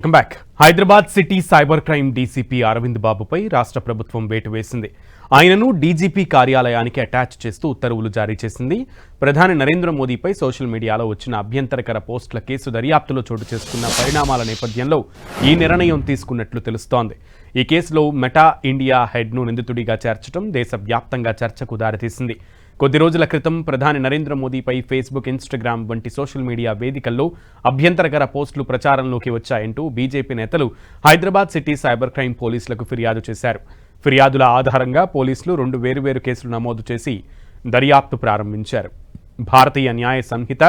Welcome back. Hyderabad city cyber crime DCP Aravind బాబుపై రాష్ట్ర ప్రభుత్వం వేటు వేసింది. ఆయనను డీజీపీ కార్యాలయానికి అటాచ్ చేస్తూ ఉత్తర్వులు జారీ చేసింది. ప్రధాని నరేంద్ర మోదీపై సోషల్ మీడియాలో వచ్చిన అభ్యంతరకర పోస్టుల కేసు దర్యాప్తులో చోటు చేసుకున్న పరిణామాల నేపథ్యంలో ఈ నిర్ణయం తీసుకున్నట్లు తెలుస్తోంది. ఈ కేసులో మెటా ఇండియా హెడ్ను నిందితుడిగా చేర్చడం దేశవ్యాప్తంగా చర్చకు దారితీసింది. కొద్ది రోజుల క్రితం ప్రధాని నరేంద్ర మోదీపై ఫేస్బుక్, ఇన్స్టాగ్రామ్ వంటి సోషల్ మీడియా వేదికల్లో అభ్యంతరకర పోస్టులు ప్రచారంలోకి వచ్చాయంటూ బీజేపీ నేతలు హైదరాబాద్ సిటీ సైబర్ క్రైమ్ పోలీసులకు ఫిర్యాదు చేశారు. ఫిర్యాదుల ఆధారంగా పోలీసులు 2 వేర్వేరు కేసులు నమోదు చేసి దర్యాప్తు ప్రారంభించారు. భారతీయ న్యాయ సంహిత,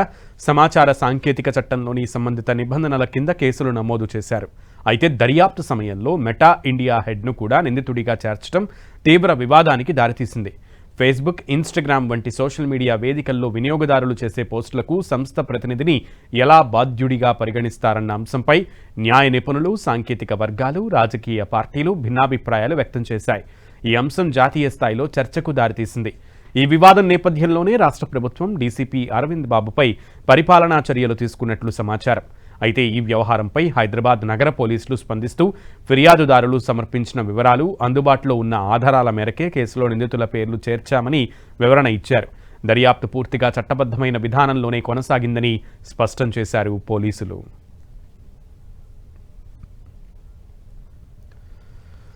సమాచార సాంకేతిక చట్టంలోని సంబంధిత నిబంధనల కింద కేసులు నమోదు చేశారు. అయితే దర్యాప్తు సమయంలో మెటా ఇండియా హెడ్ను కూడా నిందితుడిగా చేర్చడం తీవ్ర వివాదానికి దారితీసింది. ఫేస్బుక్, ఇన్స్టాగ్రామ్ వంటి సోషల్ మీడియా వేదికల్లో వినియోగదారులు చేసే పోస్టులకు సంస్థ ప్రతినిధిని ఎలా బాధ్యుడిగా పరిగణిస్తారన్న అంశంపై న్యాయ నిపుణులు, సాంకేతిక వర్గాలు, రాజకీయ పార్టీలు భిన్నాభిప్రాయాలు వ్యక్తం చేశాయి. ఈ అంశం జాతీయ స్థాయిలో చర్చకు దారితీసింది. ఈ వివాదం నేపథ్యంలోనే రాష్ట్ర ప్రభుత్వం డీసీపీ అరవింద్ బాబుపై పరిపాలనా చర్యలు తీసుకున్నట్లు సమాచారం. అయితే ఈ వ్యవహారంపై హైదరాబాద్ నగర పోలీసులు స్పందిస్తూ ఫిర్యాదుదారులు సమర్పించిన వివరాలు, అందుబాటులో ఉన్న ఆధారాల మేరకే కేసులో నిందితుల పేర్లు చేర్చామని వివరణ ఇచ్చారు. దర్యాప్తు పూర్తిగా చట్టబద్ధమైన విధానంలోనే కొనసాగిందని స్పష్టం చేశారు పోలీసులు.